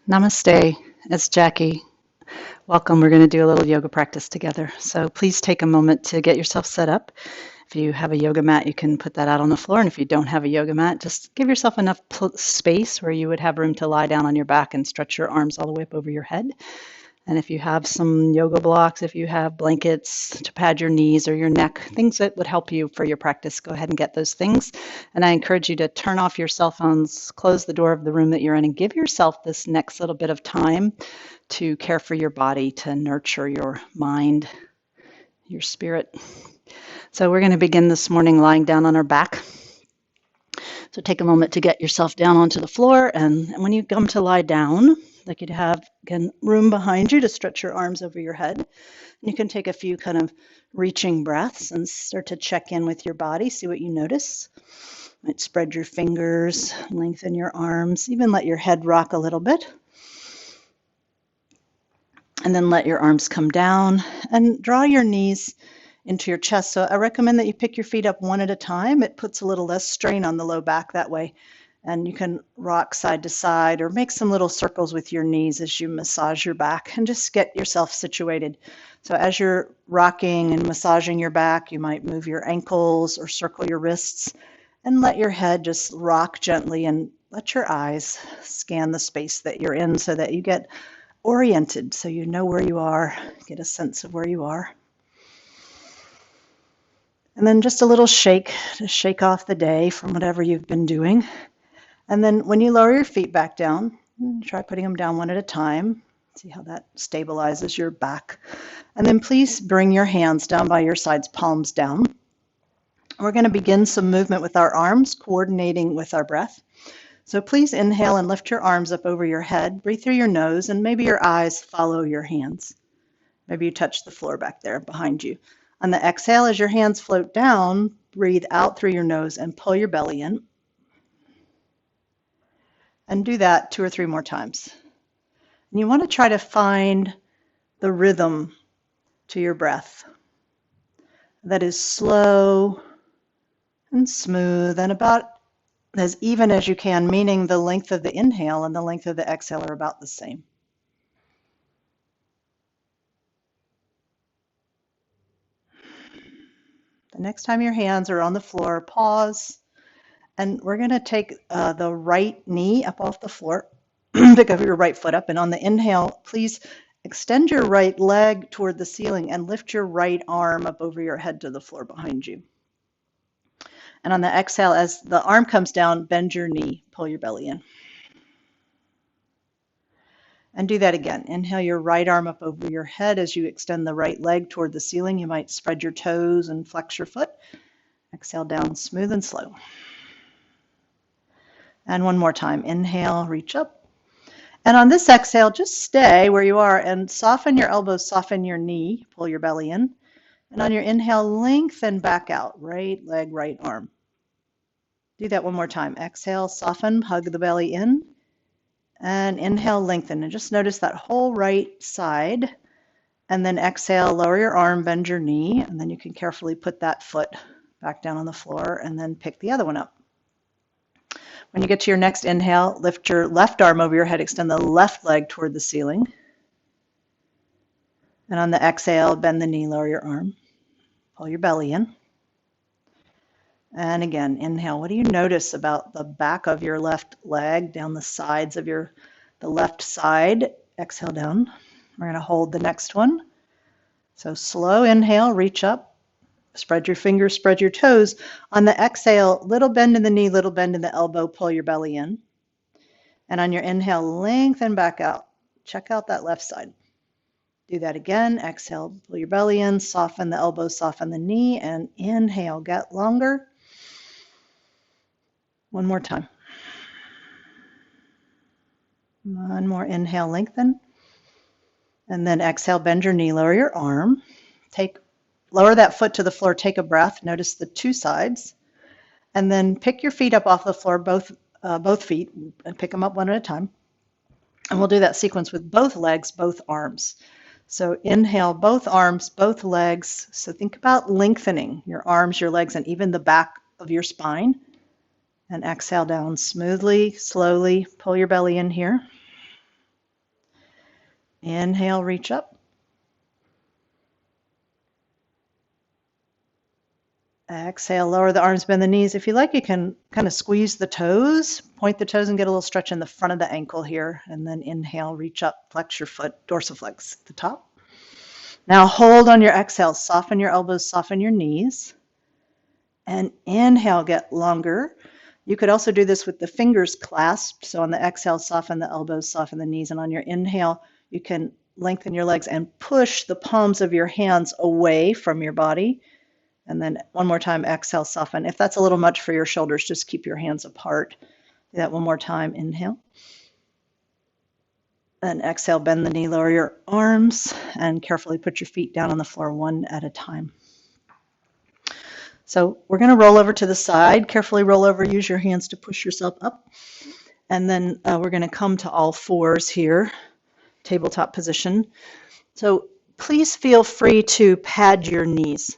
Namaste, it's Jackie. Welcome. We're going to do a little yoga practice together. So please take a moment to get yourself set up. If you have a yoga mat, you can put that out on the floor. And if you don't have a yoga mat, just give yourself enough space where you would have room to lie down on your back and stretch your arms all the way up over your head. And if you have some yoga blocks, if you have blankets to pad your knees or your neck, things that would help you for your practice, go ahead and get those things. And I encourage you to turn off your cell phones, close the door of the room that you're in, and give yourself this next little bit of time to care for your body, to nurture your mind, your spirit. So we're going to begin this morning lying down on our back. So take a moment to get yourself down onto the floor, and when you come to lie down, like you'd have, again, room behind you to stretch your arms over your head. You can take a few kind of reaching breaths and start to check in with your body, see what you notice. You might spread your fingers, lengthen your arms, even let your head rock a little bit. And then let your arms come down and draw your knees into your chest. So I recommend that you pick your feet up one at a time. It puts a little less strain on the low back that way. And you can rock side to side or make some little circles with your knees as you massage your back and just get yourself situated. So as you're rocking and massaging your back, you might move your ankles or circle your wrists and let your head just rock gently and let your eyes scan the space that you're in so that you get oriented, so you know where you are, get a sense of where you are. And then just a little shake to shake off the day from whatever you've been doing. And then when you lower your feet back down, try putting them down one at a time. See how that stabilizes your back. And then please bring your hands down by your sides, palms down. We're going to begin some movement with our arms, coordinating with our breath. So please inhale and lift your arms up over your head. Breathe through your nose, and maybe your eyes follow your hands. Maybe you touch the floor back there behind you. On the exhale, as your hands float down, breathe out through your nose and pull your belly in. And do that 2 or 3 more times. And you want to try to find the rhythm to your breath that is slow and smooth and about as even as you can, meaning the length of the inhale and the length of the exhale are about the same. The next time your hands are on the floor, pause, and we're going to take the right knee up off the floor, pick up your right foot up, and on the inhale, please extend your right leg toward the ceiling and lift your right arm up over your head to the floor behind you. And on the exhale, as the arm comes down, bend your knee, pull your belly in. And do that again. Inhale your right arm up over your head as you extend the right leg toward the ceiling. You might spread your toes and flex your foot. Exhale down, smooth and slow. And one more time. Inhale, reach up. And on this exhale, just stay where you are and soften your elbows, soften your knee, pull your belly in. And on your inhale, lengthen back out. Right leg, right arm. Do that one more time. Exhale, soften, hug the belly in. And inhale, lengthen. And just notice that whole right side. And then exhale, lower your arm, bend your knee. And then you can carefully put that foot back down on the floor and then pick the other one up. When you get to your next inhale, lift your left arm over your head, extend the left leg toward the ceiling. And on the exhale, bend the knee, lower your arm. Pull your belly in. And again, inhale. What do you notice about the back of your left leg, down the sides of the left side? Exhale down. We're going to hold the next one. So slow inhale, reach up. Spread your fingers, spread your toes. On the exhale, little bend in the knee, little bend in the elbow, pull your belly in. And on your inhale, lengthen back out. Check out that left side. Do that again. Exhale, pull your belly in, soften the elbow, soften the knee, and inhale, get longer. One more time. One more inhale, lengthen. And then exhale, bend your knee, lower your arm. Lower that foot to the floor, take a breath. Notice the 2 sides. And then pick your feet up off the floor, both feet, and pick them up one at a time. And we'll do that sequence with both legs, both arms. So inhale, both arms, both legs. So think about lengthening your arms, your legs, and even the back of your spine. And exhale down smoothly, slowly. Pull your belly in here. Inhale, reach up. Exhale, lower the arms, bend the knees. If you like, you can kind of squeeze the toes, point the toes and get a little stretch in the front of the ankle here. And then inhale, reach up, flex your foot, dorsiflex at the top. Now hold on your exhale, soften your elbows, soften your knees. And inhale, get longer. You could also do this with the fingers clasped. So on the exhale, soften the elbows, soften the knees. And on your inhale, you can lengthen your legs and push the palms of your hands away from your body. And then one more time, exhale, soften. If that's a little much for your shoulders, just keep your hands apart. Do that one more time. Inhale. And exhale, bend the knee, lower your arms, and carefully put your feet down on the floor one at a time. So we're going to roll over to the side. Carefully roll over. Use your hands to push yourself up. And then we're going to come to all fours here, tabletop position. So please feel free to pad your knees.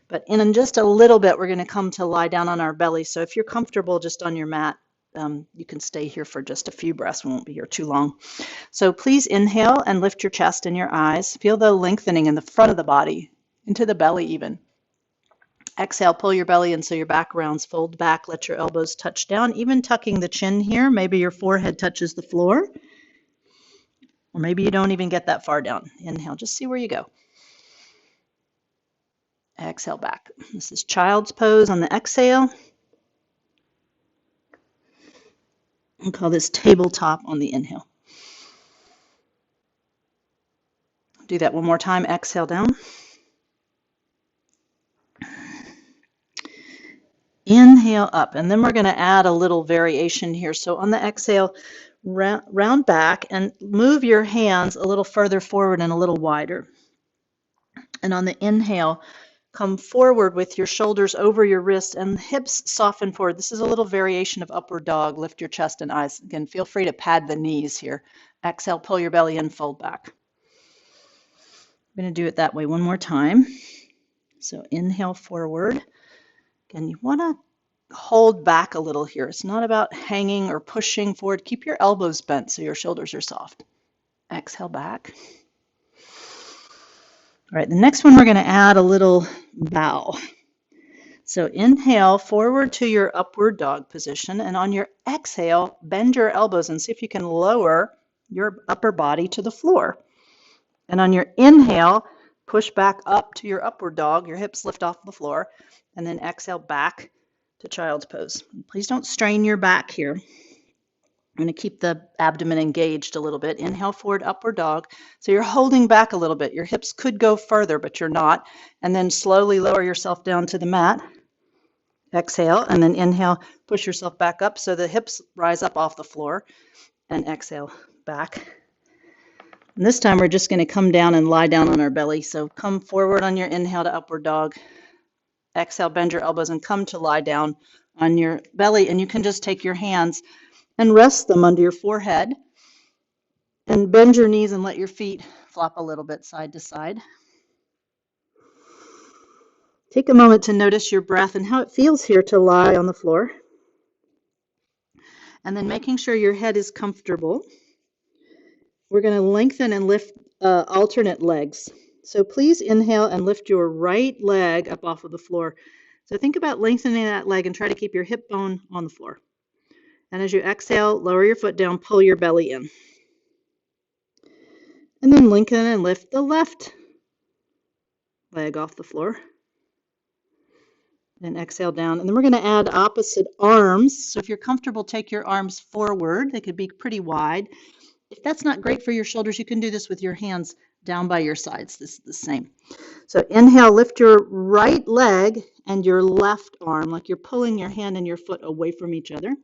But in just a little bit, we're going to come to lie down on our belly. So if you're comfortable just on your mat, you can stay here for just a few breaths. We won't be here too long. So please inhale and lift your chest and your eyes. Feel the lengthening in the front of the body, into the belly even. Exhale, pull your belly in so your back rounds. Fold back, let your elbows touch down, even tucking the chin here. Maybe your forehead touches the floor. Or maybe you don't even get that far down. Inhale, just see where you go. Exhale back. This is child's pose on the exhale. We'll call this tabletop on the inhale. Do that one more time. Exhale down. Inhale up. And then we're going to add a little variation here. So on the exhale, round back and move your hands a little further forward and a little wider. And on the inhale, come forward with your shoulders over your wrist and hips soften forward. This is a little variation of upward dog. Lift your chest and eyes. Again, feel free to pad the knees here. Exhale, pull your belly in, fold back. I'm going to do it that way one more time. So inhale forward. Again, you want to hold back a little here. It's not about hanging or pushing forward. Keep your elbows bent so your shoulders are soft. Exhale back. All right, the next one we're going to add a little bow. So inhale forward to your upward dog position, and on your exhale, bend your elbows and see if you can lower your upper body to the floor. And on your inhale, push back up to your upward dog, your hips lift off the floor, and then exhale back to child's pose. Please don't strain your back here. I'm going to keep the abdomen engaged a little bit. Inhale forward, upward dog. So you're holding back a little bit. Your hips could go further, but you're not. And then slowly lower yourself down to the mat. Exhale, and then inhale, push yourself back up so the hips rise up off the floor. And exhale back. And this time we're just going to come down and lie down on our belly. So come forward on your inhale to upward dog. Exhale, bend your elbows and come to lie down on your belly. And you can just take your hands and rest them under your forehead and bend your knees and let your feet flop a little bit side to side. Take a moment to notice your breath and how it feels here to lie on the floor. And then making sure your head is comfortable. We're going to lengthen and lift alternate legs. So please inhale and lift your right leg up off of the floor. So think about lengthening that leg and try to keep your hip bone on the floor. And as you exhale, lower your foot down, pull your belly in. And then lengthen and lift the left leg off the floor. And exhale down. And then we're going to add opposite arms. So if you're comfortable, take your arms forward. They could be pretty wide. If that's not great for your shoulders, you can do this with your hands down by your sides. This is the same. So inhale, lift your right leg and your left arm, like you're pulling your hand and your foot away from each other.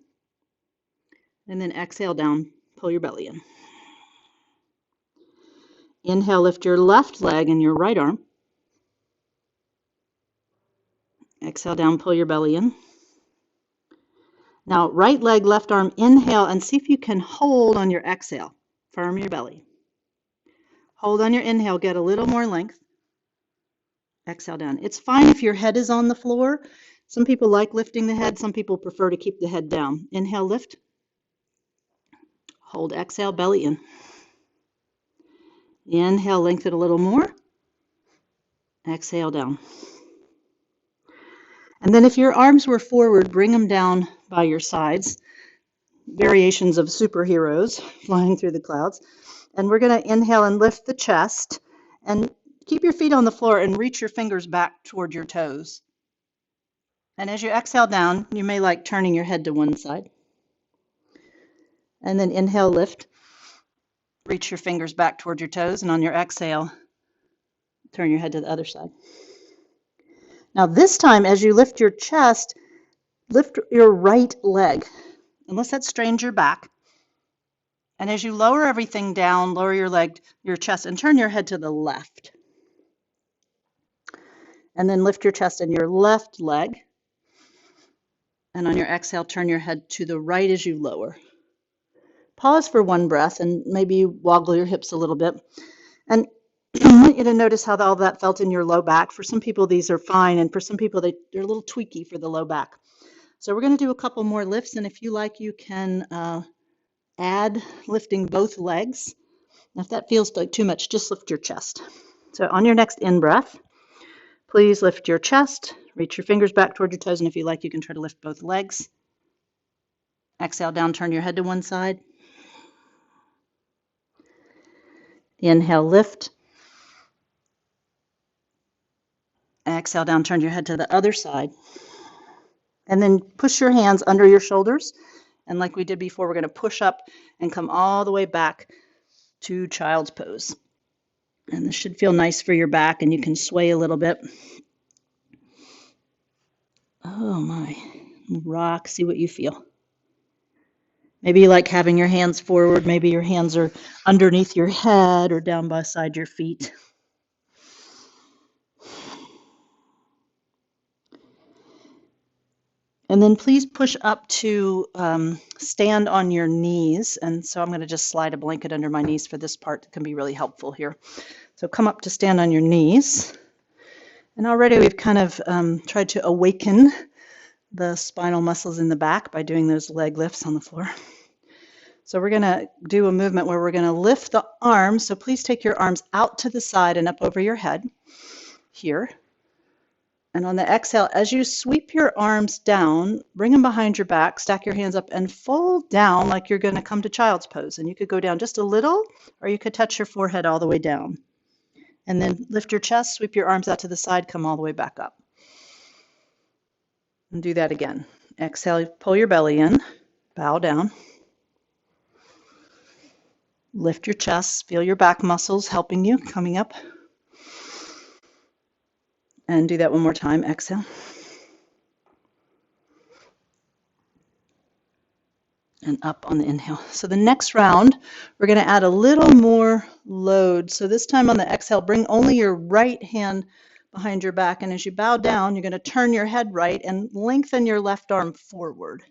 And then exhale down, pull your belly in. Inhale, lift your left leg and your right arm. Exhale down, pull your belly in. Now, right leg, left arm, inhale, and see if you can hold on your exhale. Firm your belly. Hold on your inhale, get a little more length. Exhale down. It's fine if your head is on the floor. Some people like lifting the head. Some people prefer to keep the head down. Inhale, lift. Hold, exhale, belly in. Inhale, lengthen a little more. Exhale down. And then if your arms were forward, bring them down by your sides. Variations of superheroes flying through the clouds. And we're going to inhale and lift the chest. And keep your feet on the floor and reach your fingers back toward your toes. And as you exhale down, you may like turning your head to one side. And then inhale, lift. Reach your fingers back toward your toes. And on your exhale, turn your head to the other side. Now this time, as you lift your chest, lift your right leg, unless that strains your back. And as you lower everything down, lower your leg, your chest, and turn your head to the left. And then lift your chest and your left leg. And on your exhale, turn your head to the right as you lower. Pause for one breath and maybe woggle your hips a little bit. And I want you to notice how all that felt in your low back. For some people, these are fine. And for some people, they're a little tweaky for the low back. So we're going to do a couple more lifts. And if you like, you can add lifting both legs. If that feels like too much, just lift your chest. So on your next in-breath, please lift your chest, reach your fingers back toward your toes, and if you like, you can try to lift both legs. Exhale down, turn your head to one side. Inhale, lift. Exhale down, turn your head to the other side. And then push your hands under your shoulders. And like we did before, we're going to push up and come all the way back to child's pose. And this should feel nice for your back, and you can sway a little bit. Oh my, rock, see what you feel. Maybe you like having your hands forward. Maybe your hands are underneath your head or down beside your feet. And then please push up to stand on your knees. And so I'm going to just slide a blanket under my knees for this part. That can be really helpful here. So come up to stand on your knees. And already we've kind of tried to awaken the spinal muscles in the back by doing those leg lifts on the floor. So we're going to do a movement where we're going to lift the arms. So please take your arms out to the side and up over your head here. And on the exhale, as you sweep your arms down, bring them behind your back, stack your hands up, and fold down like you're going to come to child's pose. And you could go down just a little, or you could touch your forehead all the way down. And then lift your chest, sweep your arms out to the side, come all the way back up. And do that again. Exhale, pull your belly in, bow down. Lift your chest, feel your back muscles helping you, coming up. And do that one more time. Exhale. And up on the inhale. So the next round, we're going to add a little more load. So this time on the exhale, bring only your right hand behind your back. And as you bow down, you're going to turn your head right and lengthen your left arm forward.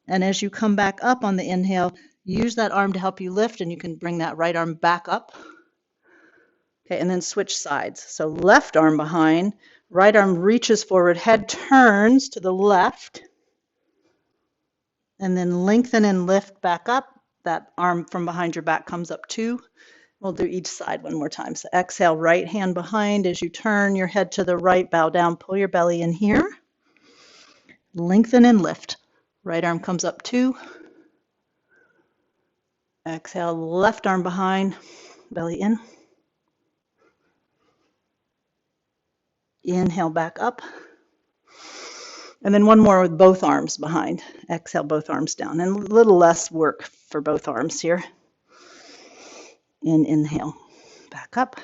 And as you come back up on the inhale, use that arm to help you lift, and you can bring that right arm back up. Okay, and then switch sides. So left arm behind, right arm reaches forward, head turns to the left, and then lengthen and lift back up. That arm from behind your back comes up too. We'll do each side one more time. So exhale, right hand behind. As you turn your head to the right, bow down, pull your belly in here. Lengthen and lift. Right arm comes up too. Exhale, left arm behind, belly in. Inhale back up. And then one more with both arms behind. Exhale, both arms down. And a little less work for both arms here. And inhale, back up.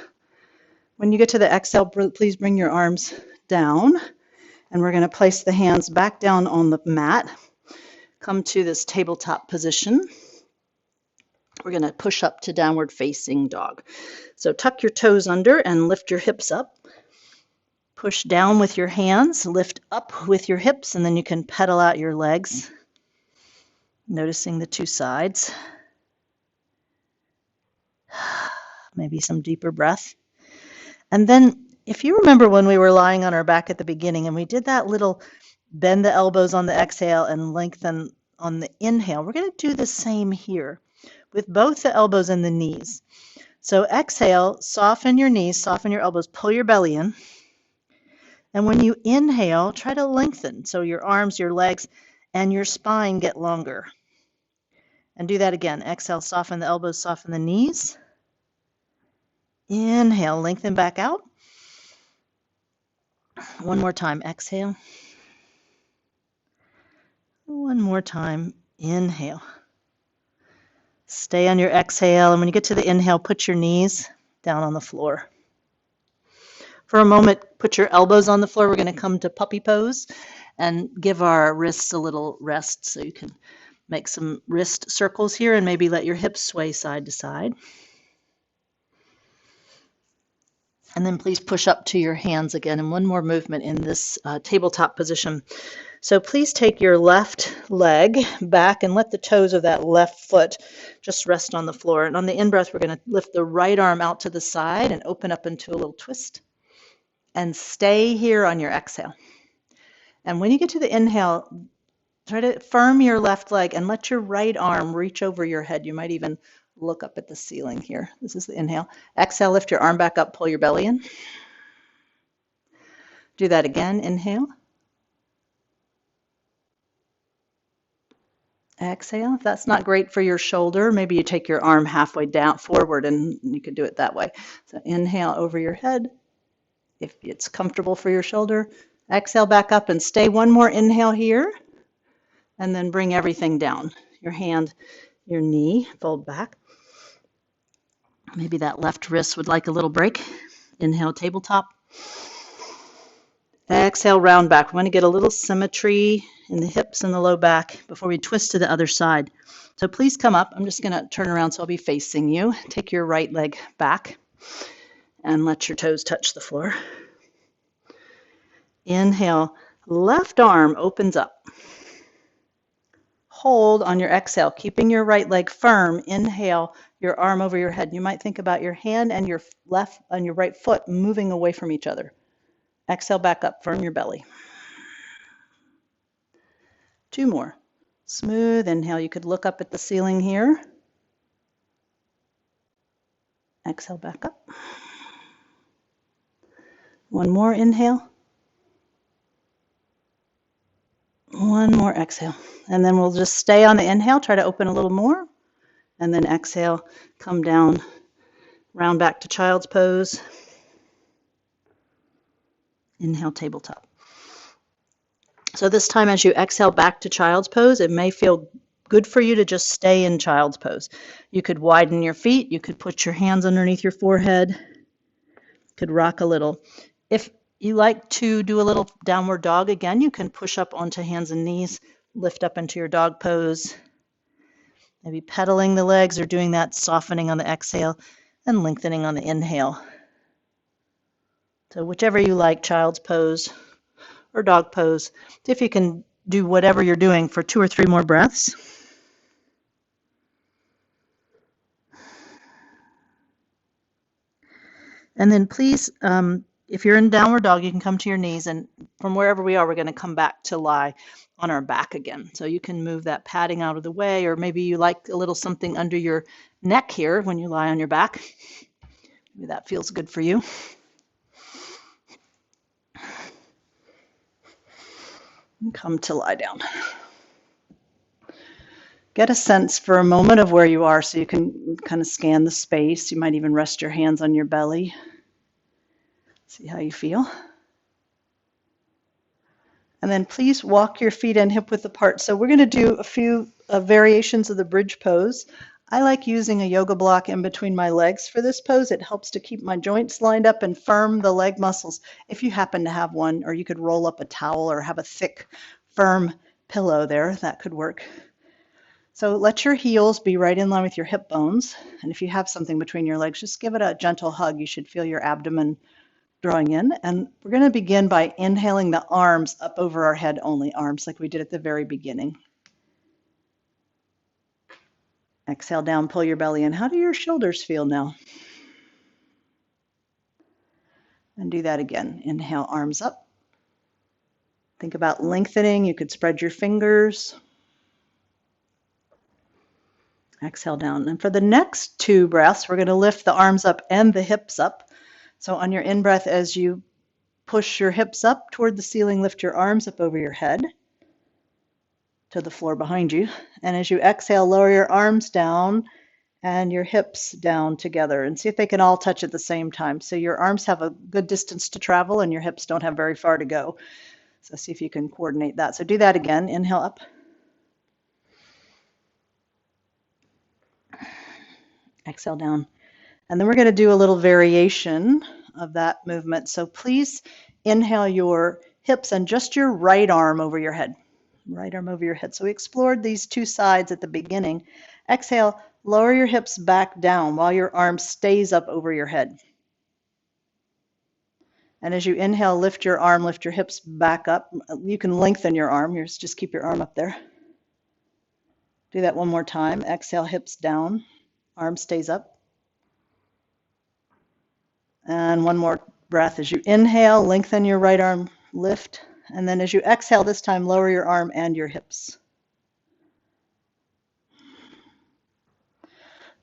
When you get to the exhale, please bring your arms down. And we're going to place the hands back down on the mat. Come to this tabletop position. We're going to push up to downward facing dog. So tuck your toes under and lift your hips up. Push down with your hands, lift up with your hips, and then you can pedal out your legs, noticing the two sides. Maybe some deeper breath. And then if you remember when we were lying on our back at the beginning and we did that little bend the elbows on the exhale and lengthen on the inhale, we're going to do the same here with both the elbows and the knees. So exhale, soften your knees, soften your elbows, pull your belly in. And when you inhale, try to lengthen so your arms, your legs, and your spine get longer. And do that again. Exhale, soften the elbows, soften the knees. Inhale, lengthen back out. One more time. Exhale. One more time. Inhale. Stay on your exhale. And when you get to the inhale, put your knees down on the floor. For a moment, put your elbows on the floor. We're going to come to puppy pose and give our wrists a little rest. So you can make some wrist circles here and maybe let your hips sway side to side. And then please push up to your hands again. And one more movement in this tabletop position. So please take your left leg back and let the toes of that left foot just rest on the floor. And on the in-breath, we're going to lift the right arm out to the side and open up into a little twist. And stay here on your exhale. And when you get to the inhale, try to firm your left leg and let your right arm reach over your head. You might even look up at the ceiling here. This is the inhale. Exhale, lift your arm back up, pull your belly in. Do that again. Inhale. Exhale. If that's not great for your shoulder, maybe you take your arm halfway down forward and you could do it that way. So inhale over your head. If it's comfortable for your shoulder, exhale back up and stay one more inhale here. And then bring everything down. Your hand, your knee, fold back. Maybe that left wrist would like a little break. Inhale, tabletop. Exhale, round back. We want to get a little symmetry in the hips and the low back before we twist to the other side. So please come up. I'm just going to turn around so I'll be facing you. Take your right leg back and let your toes touch the floor. Inhale, left arm opens up. Hold on your exhale, keeping your right leg firm. Inhale, your arm over your head. You might think about your hand and your left and your right foot moving away from each other. Exhale back up, firm your belly. Two more. Smooth inhale. You could look up at the ceiling here. Exhale back up. One more inhale. One more exhale. And then we'll just stay on the inhale, try to open a little more. And then exhale, come down, round back to child's pose. Inhale, tabletop. So this time as you exhale back to child's pose, it may feel good for you to just stay in child's pose. You could widen your feet. You could put your hands underneath your forehead. Could rock a little. If you like to do a little downward dog again, you can push up onto hands and knees, lift up into your dog pose. Maybe pedaling the legs or doing that, softening on the exhale and lengthening on the inhale. So whichever you like, child's pose or dog pose. If you can do whatever you're doing for 2 or 3 more breaths. And then please, if you're in downward dog, you can come to your knees, and from wherever we are, we're going to come back to lie on our back again. So you can move that padding out of the way, or maybe you like a little something under your neck here when you lie on your back. Maybe that feels good for you. And come to lie down. Get a sense for a moment of where you are so you can kind of scan the space. You might even rest your hands on your belly. See how you feel. And then please walk your feet and hip width apart. So we're going to do a few variations of the bridge pose. I like using a yoga block in between my legs for this pose. It helps to keep my joints lined up and firm the leg muscles. If you happen to have one, or you could roll up a towel or have a thick, firm pillow there, that could work. So let your heels be right in line with your hip bones. And if you have something between your legs, just give it a gentle hug. You should feel your abdomen drawing in. And we're going to begin by inhaling the arms up over our head only, arms like we did at the very beginning. Exhale down, pull your belly in. How do your shoulders feel now? And do that again. Inhale, arms up. Think about lengthening. You could spread your fingers. Exhale down. And for the next 2 breaths, we're going to lift the arms up and the hips up. So on your in-breath, as you push your hips up toward the ceiling, lift your arms up over your head to the floor behind you. And as you exhale, lower your arms down and your hips down together, and see if they can all touch at the same time. So your arms have a good distance to travel and your hips don't have very far to go. So see if you can coordinate that. So do that again. Inhale up. Exhale down. And then we're going to do a little variation of that movement. So please inhale your hips and just your right arm over your head. Right arm over your head. So we explored these 2 sides at the beginning. Exhale, lower your hips back down while your arm stays up over your head. And as you inhale, lift your arm, lift your hips back up. You can lengthen your arm. Just keep your arm up there. Do that one more time. Exhale, hips down, arm stays up. And one more breath. As you inhale, lengthen your right arm, lift. And then as you exhale this time, lower your arm and your hips.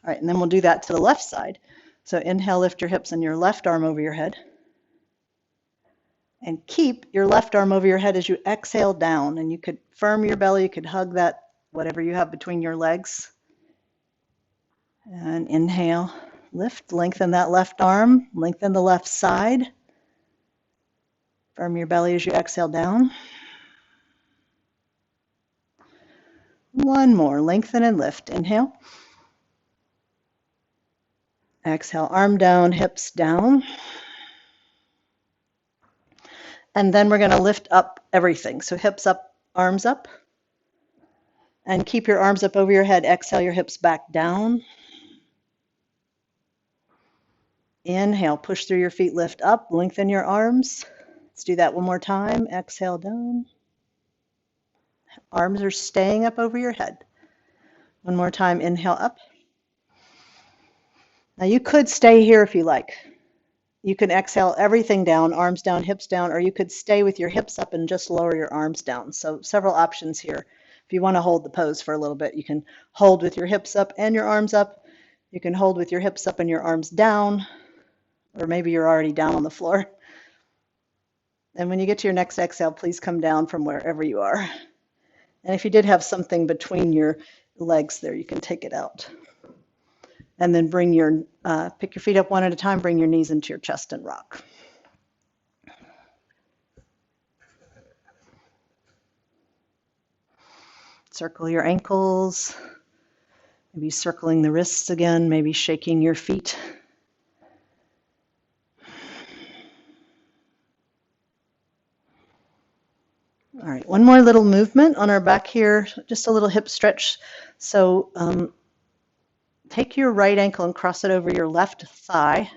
All right, and then we'll do that to the left side. So inhale, lift your hips and your left arm over your head. And keep your left arm over your head as you exhale down. And you could firm your belly, you could hug that, whatever you have between your legs. And inhale, lift, lengthen that left arm, lengthen the left side. Firm your belly as you exhale down. One more, lengthen and lift. Inhale. Exhale, arm down, hips down. And then we're going to lift up everything. So hips up, arms up. And keep your arms up over your head. Exhale your hips back down. Inhale, push through your feet, lift up, lengthen your arms. Let's do that one more time. Exhale down. Arms are staying up over your head. One more time, inhale up. Now you could stay here if you like. You can exhale everything down, arms down, hips down, or you could stay with your hips up and just lower your arms down. So several options here. If you want to hold the pose for a little bit, you can hold with your hips up and your arms up. You can hold with your hips up and your arms down, or maybe you're already down on the floor. And when you get to your next exhale, please come down from wherever you are. And if you did have something between your legs there, you can take it out. And then pick your feet up one at a time, bring your knees into your chest and rock. Circle your ankles, maybe circling the wrists again, maybe shaking your feet. All right, one more little movement on our back here, just a little hip stretch. So take your right ankle and cross it over your left thigh.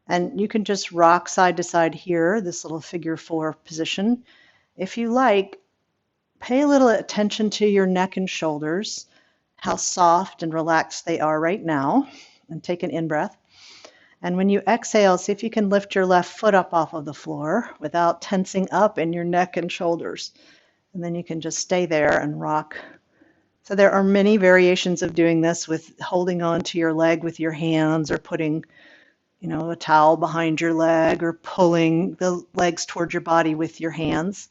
And you can just rock side to side here, this little figure 4 position. If you like, pay a little attention to your neck and shoulders, how soft and relaxed they are right now, and take an in-breath. And when you exhale, see if you can lift your left foot up off of the floor without tensing up in your neck and shoulders. And then you can just stay there and rock. So there are many variations of doing this, with holding on to your leg with your hands, or putting, a towel behind your leg, or pulling the legs toward your body with your hands.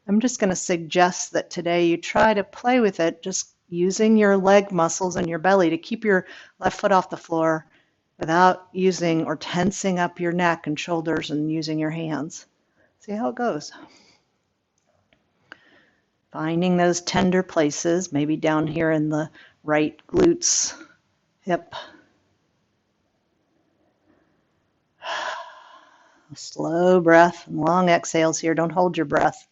I'm just going to suggest that today you try to play with it, just using your leg muscles and your belly to keep your left foot off the floor without using or tensing up your neck and shoulders and using your hands. See how it goes. Finding those tender places, maybe down here in the right glutes, hip. Slow breath, long exhales here. Don't hold your breath.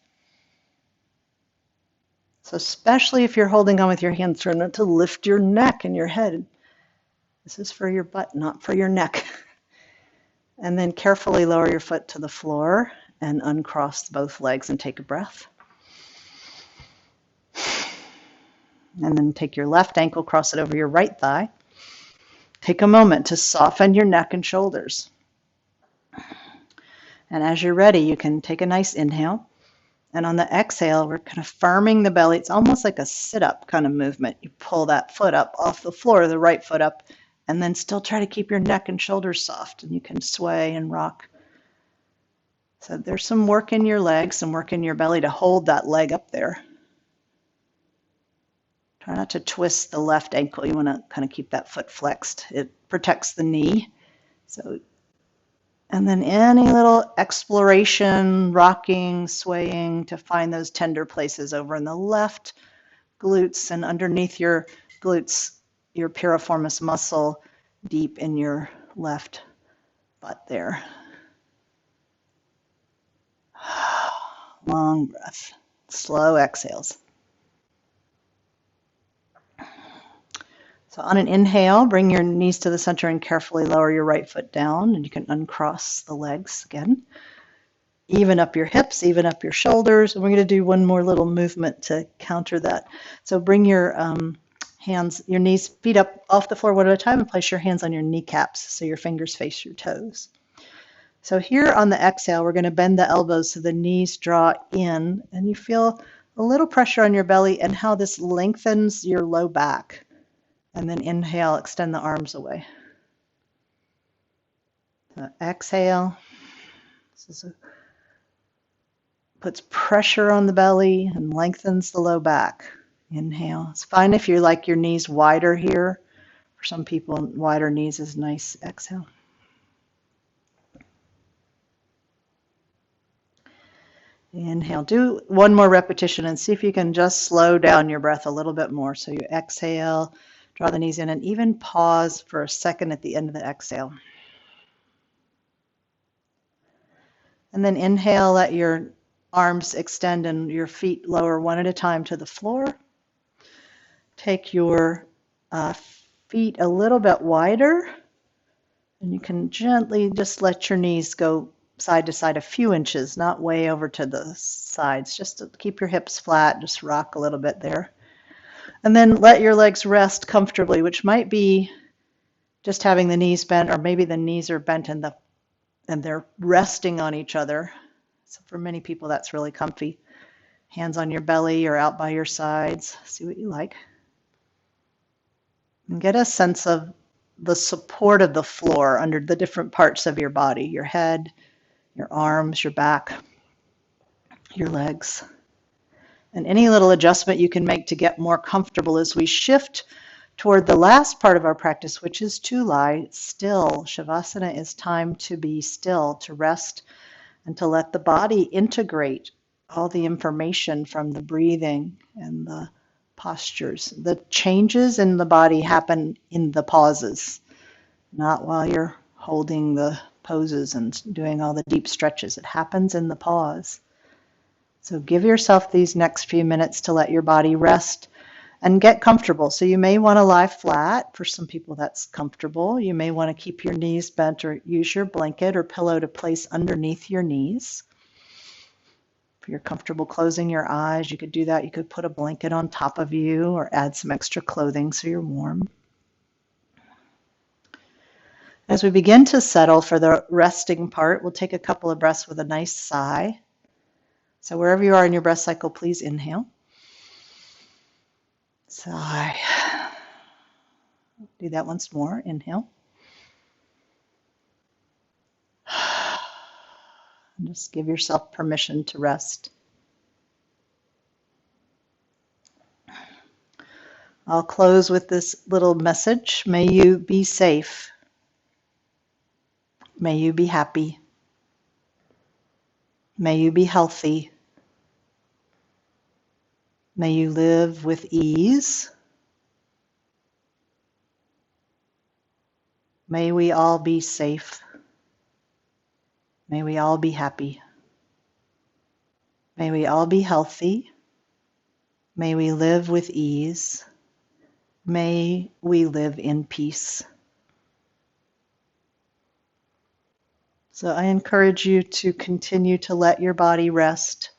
So especially if you're holding on with your hands, try not to lift your neck and your head. This is for your butt, not for your neck. And then carefully lower your foot to the floor and uncross both legs and take a breath. And then take your left ankle, cross it over your right thigh. Take a moment to soften your neck and shoulders. And as you're ready, you can take a nice inhale. And on the exhale, we're kind of firming the belly. It's almost like a sit-up kind of movement. You pull that foot up off the floor, the right foot up, and then still try to keep your neck and shoulders soft, and you can sway and rock. So there's some work in your legs, some work in your belly to hold that leg up there. Try not to twist the left ankle. You want to kind of keep that foot flexed. It protects the knee. So, and then any little exploration, rocking, swaying to find those tender places over in the left glutes and underneath your glutes, your piriformis muscle deep in your left butt there. Long breath, slow exhales. So on an inhale, bring your knees to the center and carefully lower your right foot down, and you can uncross the legs again. Even up your hips, even up your shoulders. And we're going to do one more little movement to counter that. So bring your hands, your knees, feet up off the floor one at a time, and place your hands on your kneecaps so your fingers face your toes. So here on the exhale, we're going to bend the elbows so the knees draw in, and you feel a little pressure on your belly and how this lengthens your low back. And then inhale, extend the arms away. So exhale. Puts pressure on the belly and lengthens the low back. Inhale. It's fine if you like your knees wider here. For some people, wider knees is nice. Exhale. Inhale. Do one more repetition and see if you can just slow down your breath a little bit more. So you exhale, draw the knees in, and even pause for a second at the end of the exhale. And then inhale, let your arms extend and your feet lower one at a time to the floor. Take your feet a little bit wider, and you can gently just let your knees go side to side a few inches, not way over to the sides, just to keep your hips flat, just rock a little bit there. And then let your legs rest comfortably, which might be just having the knees bent, or maybe the knees are bent and they're resting on each other. So for many people, that's really comfy. Hands on your belly or out by your sides. See what you like. And get a sense of the support of the floor under the different parts of your body, your head, your arms, your back, your legs. And any little adjustment you can make to get more comfortable as we shift toward the last part of our practice, which is to lie still. Shavasana is time to be still, to rest, and to let the body integrate all the information from the breathing and the postures. The changes in the body happen in the pauses, not while you're holding the poses and doing all the deep stretches. It happens in the pause. So give yourself these next few minutes to let your body rest and get comfortable. So you may want to lie flat. For some people, that's comfortable. You may want to keep your knees bent or use your blanket or pillow to place underneath your knees. If you're comfortable closing your eyes, you could do that. You could put a blanket on top of you or add some extra clothing so you're warm. As we begin to settle for the resting part, we'll take a couple of breaths with a nice sigh. So wherever you are in your breath cycle, please inhale. Sigh. Do that once more. Inhale. And just give yourself permission to rest. I'll close with this little message. May you be safe. May you be happy. May you be healthy. May you live with ease. May we all be safe. May we all be happy. May we all be healthy. May we live with ease. May we live in peace. So I encourage you to continue to let your body rest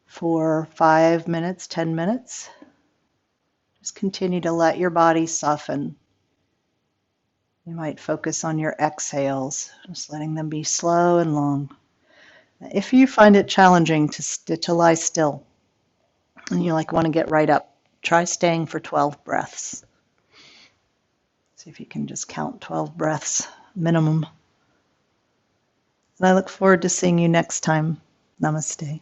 for 5 minutes, 10 minutes. Just continue to let your body soften. You might focus on your exhales, just letting them be slow and long. If you find it challenging to lie still and you want to get right up, try staying for 12 breaths. See if you can just count 12 breaths minimum. And I look forward to seeing you next time. Namaste.